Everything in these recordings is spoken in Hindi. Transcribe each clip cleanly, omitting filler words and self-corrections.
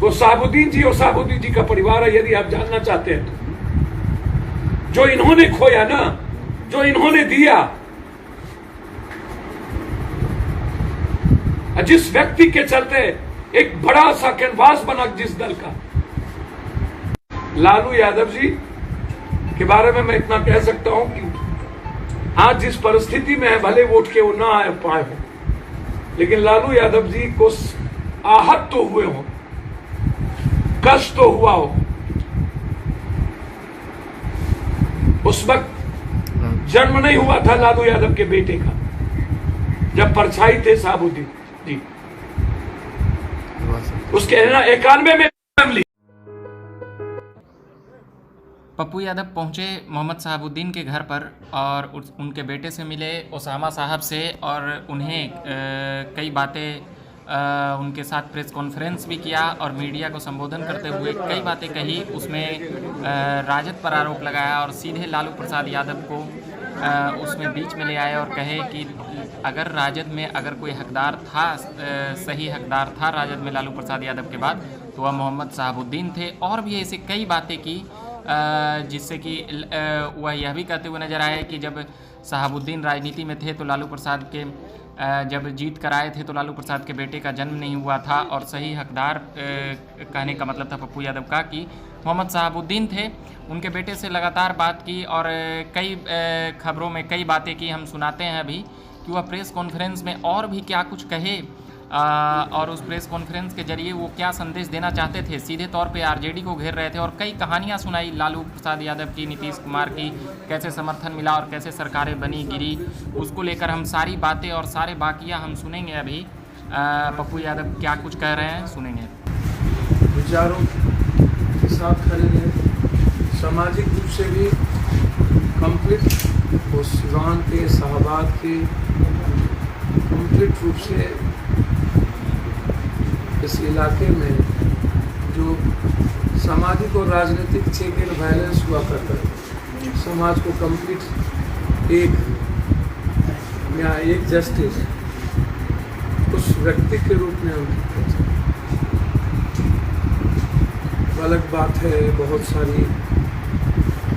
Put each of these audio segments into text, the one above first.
तो शहाबुद्दीन जी और शहाबुद्दीन जी का परिवार है, यदि आप जानना चाहते हैं तो जो इन्होंने खोया ना, जो इन्होंने दिया, जिस व्यक्ति के चलते एक बड़ा सा कैनवास बना जिस दल का, लालू यादव जी के बारे में मैं इतना कह सकता हूं कि आज जिस परिस्थिति में है, भले वोट के वो ना आ पाए हो, लेकिन लालू यादव जी को आहत तो हुए हो, कष्ट तो हुआ हो। उस वक्त जन्म नहीं हुआ था लालू यादव के बेटे का, जब परछाई थे शहाबुद्दीन जी, उसके 91 में फैमिली। पप्पू यादव पहुंचे मोहम्मद शहाबुद्दीन के घर पर और उनके बेटे से मिले, ओसामा साहब से, और उन्हें कई बातें उनके साथ प्रेस कॉन्फ्रेंस भी किया और मीडिया को संबोधन करते हुए कई बातें कही। उसमें राजद पर आरोप लगाया और सीधे लालू प्रसाद यादव को उसमें बीच में ले आए और कहे कि अगर राजद में अगर कोई हकदार था, सही हकदार था राजद में लालू प्रसाद यादव के बाद, तो वह मोहम्मद शहाबुद्दीन थे। और भी ऐसे कई बातें की जिससे कि वह यह भी कहते हुए नजर आए कि जब शहाबुद्दीन राजनीति में थे तो लालू प्रसाद के जब जीत कर आए थे तो लालू प्रसाद के बेटे का जन्म नहीं हुआ था, और सही हकदार कहने का मतलब था पप्पू यादव का कि मोहम्मद शहाबुद्दीन थे। उनके बेटे से लगातार बात की और कई खबरों में कई बातें की, हम सुनाते हैं अभी कि वह प्रेस कॉन्फ्रेंस में और भी क्या कुछ कहे और उस प्रेस कॉन्फ्रेंस के जरिए वो क्या संदेश देना चाहते थे। सीधे तौर पे आरजेडी को घेर रहे थे और कई कहानियां सुनाई लालू प्रसाद यादव की, नीतीश कुमार की, कैसे समर्थन मिला और कैसे सरकारें बनी गिरी, उसको लेकर हम सारी बातें और सारे बाकियां हम सुनेंगे। अभी पप्पू यादव क्या कुछ कह रहे हैं सुनेंगे। विचारों के साथ खड़े हैं, सामाजिक रूप से भी कंप्लीट वो सिवान के शाहबाद के कंप्लीट रूप से इस इलाके में जो सामाजिक और राजनीतिक चेक एंड बैलेंस हुआ करता है, समाज को कंप्लीट एक जस्टिस उस व्यक्ति के रूप में उनकी अलग बात है। बहुत सारी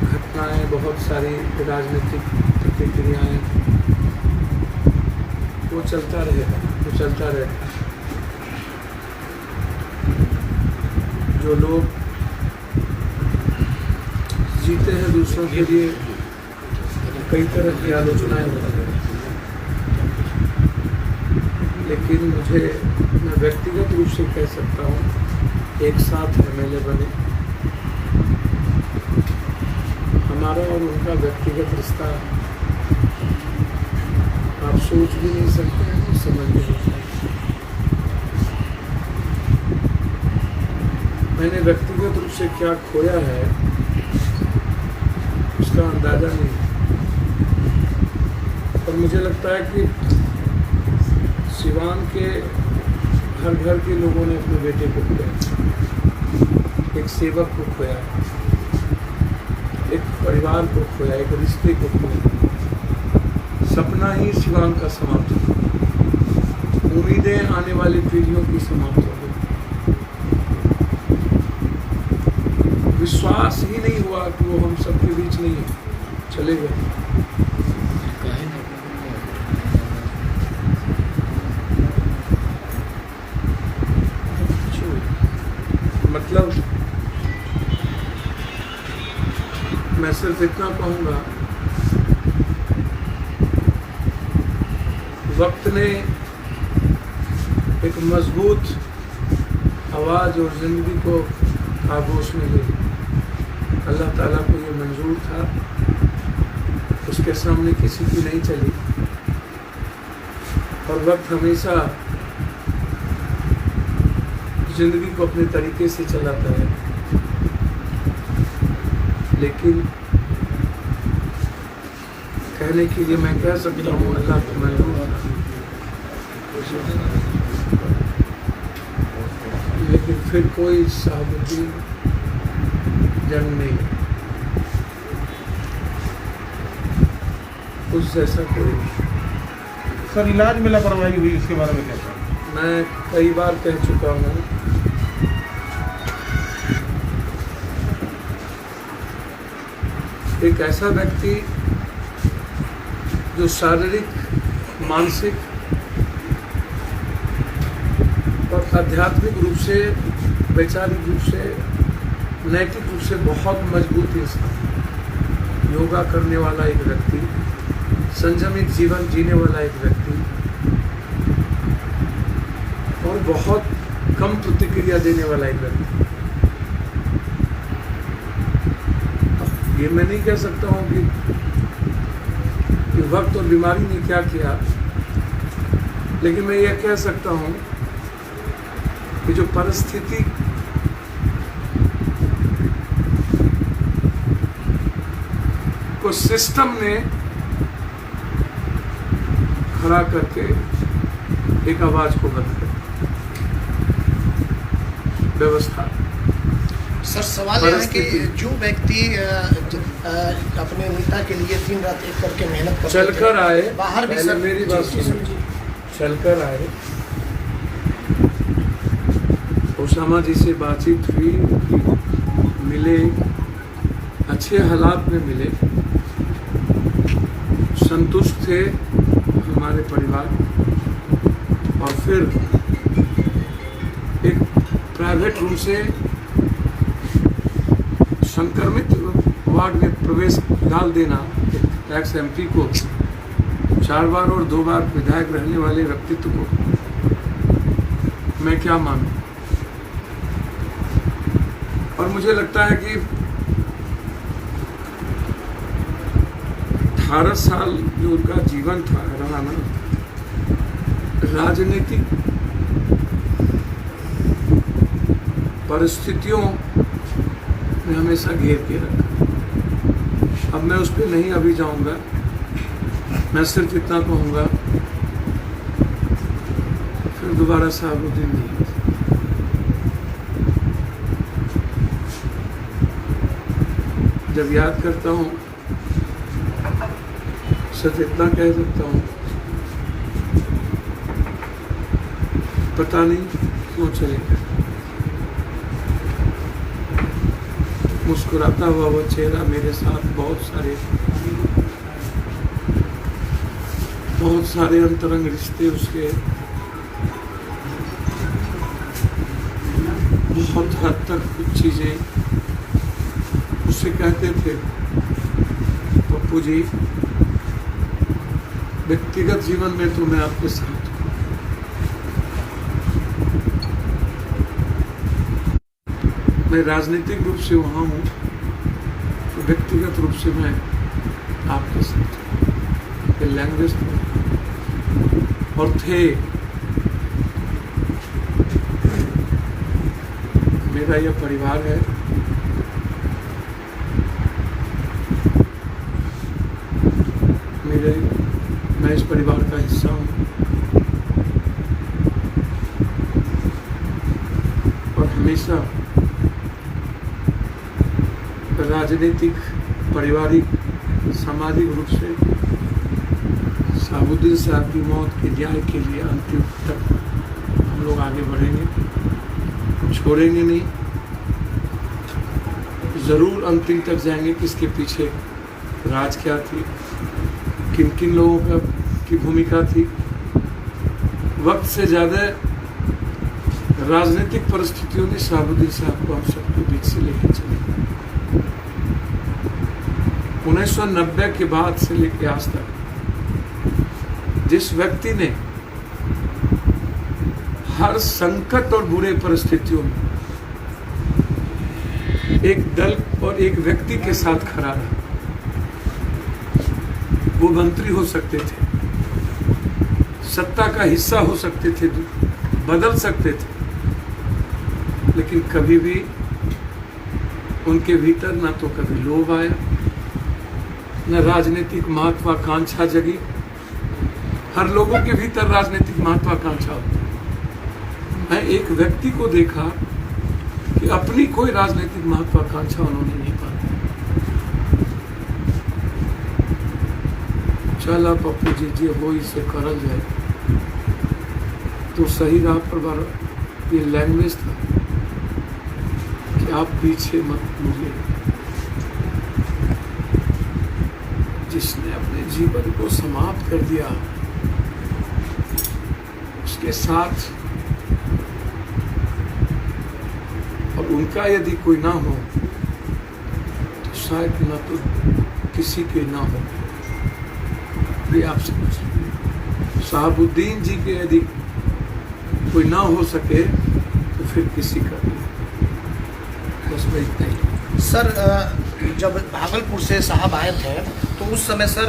घटनाएं, बहुत सारी राजनीतिक प्रतिक्रियाएं, वो चलता रहेगा। जो लोग जीते हैं दूसरों के लिए, कई तरह की आलोचनाएं होती हैं, लेकिन मैं व्यक्तिगत रूप से कह सकता हूँ, एक साथ एमएलए बने, हमारा और उनका व्यक्तिगत रिश्ता आप सोच भी नहीं सकते हैं, समझ भी नहीं सकते। मैंने व्यक्तिगत रूप से क्या खोया है उसका अंदाजा नहीं, और मुझे लगता है कि सिवान के हर घर के लोगों ने अपने बेटे को खोया, एक सेवक को खोया, एक परिवार को खोया, एक रिश्ते को खोया। सपना ही सिवान का समाप्त हुआ, उम्मीदें आने वाली पीढ़ियों की समाप्त हो गई, विश्वास ही नहीं हुआ कि वो हम सबके बीच नहीं है, चले गए। मतलब मैं सिर्फ इतना कहूँगा, वक्त ने एक मजबूत आवाज़ और ज़िंदगी को आगोश में ली। अल्लाह ताला को ये मंजूर था, उसके सामने किसी की नहीं चली, और वक्त हमेशा ज़िंदगी को अपने तरीके से चलाता है, लेकिन कहने के लिए मैं कह सकता हूँ अल्लाह को मंजूर था, लेकिन फिर कोई शहाबुद्दीन जन्म नहीं, उस जैसा कोई। सर, इलाज में लापरवाही हुई, इसके बारे में क्या? मैं कई बार कह चुका हूँ एक ऐसा व्यक्ति जो शारीरिक, मानसिक और आध्यात्मिक रूप से, वैचारिक रूप से, नैतिक रूप से बहुत मजबूत इंसान, योगा करने वाला एक व्यक्ति, संयमित जीवन जीने वाला एक व्यक्ति और बहुत कम प्रतिक्रिया देने वाला एक व्यक्ति। ये मैं नहीं कह सकता हूँ कि वक्त और बीमारी ने क्या किया, लेकिन मैं ये कह सकता हूँ कि जो परिस्थिति को सिस्टम ने खड़ा करके एक आवाज को बंद कर व्यवस्था। सर सवाल यह है कि जो व्यक्ति अपने नेता के लिए दिन रात एक करके मेहनत करते चलकर आए, बाहर भी सर, मेरी बात सुनिए, चलकर आए, ओसामा जी से बातचीत हुई, मिले, अच्छे हालात में मिले, संतुष्ट थे हमारे परिवार, और फिर एक प्राइवेट रूम से संक्रमित वार्ड में प्रवेश डाल देना एक्स एमपी को, 4 बार और 2 बार विधायक रहने वाले व्यक्तित्व को, मैं क्या मानूं। और मुझे लगता है कि 18 साल जो उनका जीवन था रहा ना, राजनीतिक परिस्थितियों ने हमेशा घेर के रखा। अब मैं उस पर नहीं अभी जाऊंगा, मैं सिर्फ इतना कहूंगा, फिर दोबारा शहाबुद्दीन नहीं। जब याद करता हूँ सिर्फ इतना कह सकता हूँ, पता नहीं क्यों चले गए। मुस्कुराता हुआ वो चेहरा मेरे साथ बहुत सारे अंतरंग रिश्ते, उसके बहुत हद तक कुछ चीजें उससे कहते थे, पप्पू जी व्यक्तिगत जीवन में तो मैं आपके साथ हूं, मैं राजनीतिक रूप से वहां हूं, तो व्यक्तिगत रूप से मैं आपके साथ हूं। ये लैंग्वेज और थे। मेरा यह परिवार है, मैं इस परिवार का हिस्सा हूँ, और हमेशा राजनीतिक, पारिवारिक, सामाजिक रूप से शहाबुद्दीन साहब की मौत के न्याय के लिए अंतिम तक हम लोग आगे बढ़ेंगे, छोड़ेंगे नहीं, जरूर अंतिम तक जाएंगे। किसके पीछे राज क्या थी, किन किन लोगों की भूमिका थी, वक्त से ज्यादा राजनीतिक परिस्थितियों ने शहाबुद्दीन साहब को हम सबके बीच से लेकर चले। 1990 के बाद से लेकर आज तक जिस व्यक्ति ने हर संकट और बुरे परिस्थितियों में एक दल और एक व्यक्ति के साथ खड़ा रहा, वो मंत्री हो सकते थे, सत्ता का हिस्सा हो सकते थे, बदल सकते थे, लेकिन कभी भी उनके भीतर ना तो कभी लोभ आया, न राजनीतिक महत्वाकांक्षा जगी। हर लोगों के भीतर राजनीतिक महत्वाकांक्षा होती है। मैं एक व्यक्ति को देखा कि अपनी कोई राजनीतिक महत्वाकांक्षा उन्होंने नहीं पाई। चला पप्पू जी जी हो इसे करल जाए, तो सही राह पर ये लैंग्वेज था कि आप पीछे मत मुड़िए, जिसने अपने जीवन को समाप्त कर दिया, उसके साथ और उनका यदि कोई ना हो तो शायद न तो किसी के ना हो। ये आप समझिए, शहाबुद्दीन जी के यदि कोई ना हो सके तो फिर किसी का नहीं। बस मैं इतना ही। सर जब भागलपुर से साहब आए थे तो उस समय सर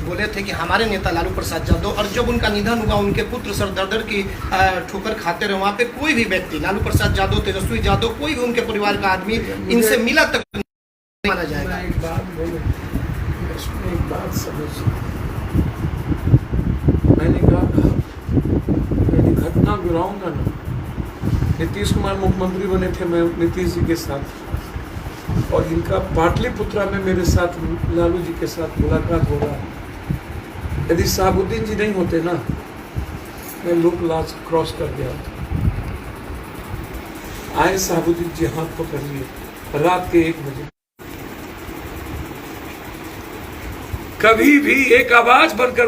बोले थे कि हमारे नेता लालू प्रसाद यादव, और जब उनका निधन हुआ उनके पुत्र सर दर की ठोकर खाते रहे। वहाँ पे कोई भी व्यक्ति, लालू प्रसाद यादव, तेजस्वी यादव, कोई भी उनके परिवार का आदमी इनसे मिला तक नहीं माना जाएगा। एक बात बोलो, इसमें एक बात समझ, मैंने कहा यदि घटना गिराऊंगा ना, नीतीश कुमार मुख्यमंत्री बने थे, मैं नीतीश जी के साथ, और इनका पाटलिपुत्रा में मेरे साथ लालू जी के साथ मुलाकात हो रहा है। यदि शहाबुद्दीन जी नहीं होते ना, मैं लोक लाज क्रॉस कर गया होता। आए शहाबुद्दीन जी, हाथ पकड़ लिए रात के 1 बजे। कभी भी एक आवाज बनकर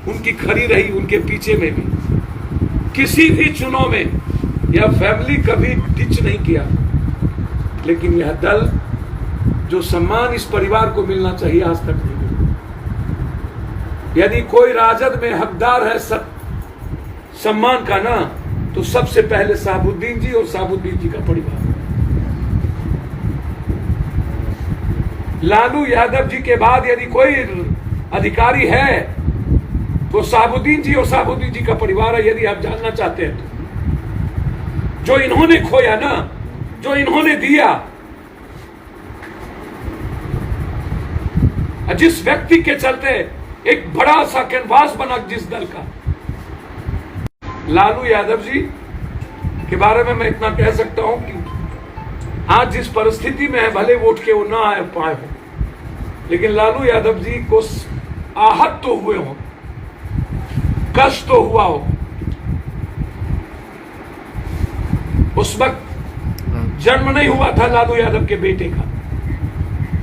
उनकी खड़ी रही, उनके पीछे में भी। किसी भी चुनाव में यह फैमिली कभी डिच नहीं किया, लेकिन यह दल जो सम्मान इस परिवार को मिलना चाहिए आज तक नहीं मिला। यदि कोई राजद में हकदार है सम्मान का ना, तो सबसे पहले शहाबुद्दीन जी और शहाबुद्दीन जी का परिवार। लालू यादव जी के बाद यदि कोई अधिकारी है तो शहाबुद्दीन जी और शहाबुद्दीन जी का परिवार है। यदि आप जानना चाहते हैं तो जो इन्होंने खोया ना, जो इन्होंने दिया, जिस व्यक्ति के चलते एक बड़ा सा कैनवास बना जिस दल का, लालू यादव जी के बारे में मैं इतना कह सकता हूं कि आज जिस परिस्थिति में है, भले वोट के वो ना आ पाए हो, लेकिन लालू यादव जी को आहत तो हुए हो, कष्ट तो हुआ हो। उस वक्त जन्म नहीं हुआ था लालू यादव के बेटे का,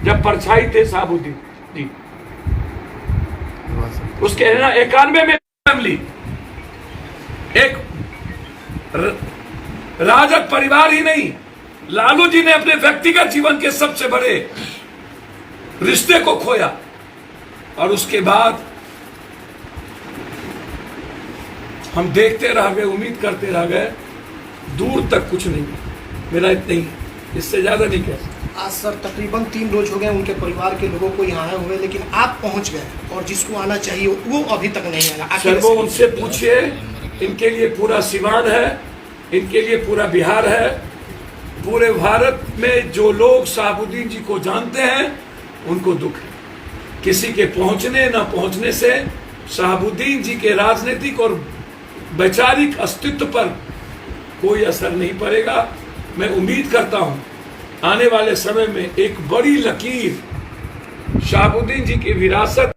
जब परछाई थे शहाबुद्दीन जी। उसके 91 में फैमिली एक राजद परिवार ही नहीं, लालू जी ने अपने व्यक्तिगत जीवन के सबसे बड़े रिश्ते को खोया, और उसके बाद हम देखते रह गए, उम्मीद करते रह गए, दूर तक कुछ नहीं। मेरा इतना ही, इससे ज्यादा नहीं कह सकता। आज सर तकरीबन 3 रोज हो गए उनके परिवार के लोगों को यहाँ आए हुए, लेकिन आप पहुँच गए, और जिसको आना चाहिए वो अभी तक नहीं आया। सर वो उनसे पूछिए, इनके लिए पूरा सिवान है, इनके लिए पूरा बिहार है, पूरे भारत में जो लोग शहाबुद्दीन जी को जानते हैं उनको दुख है। किसी के पहुंचने ना पहुंचने से शहाबुद्दीन जी के राजनीतिक और वैचारिक अस्तित्व पर कोई असर नहीं पड़ेगा। मैं उम्मीद करता हूं आने वाले समय में एक बड़ी लकीर शहाबुद्दीन जी की विरासत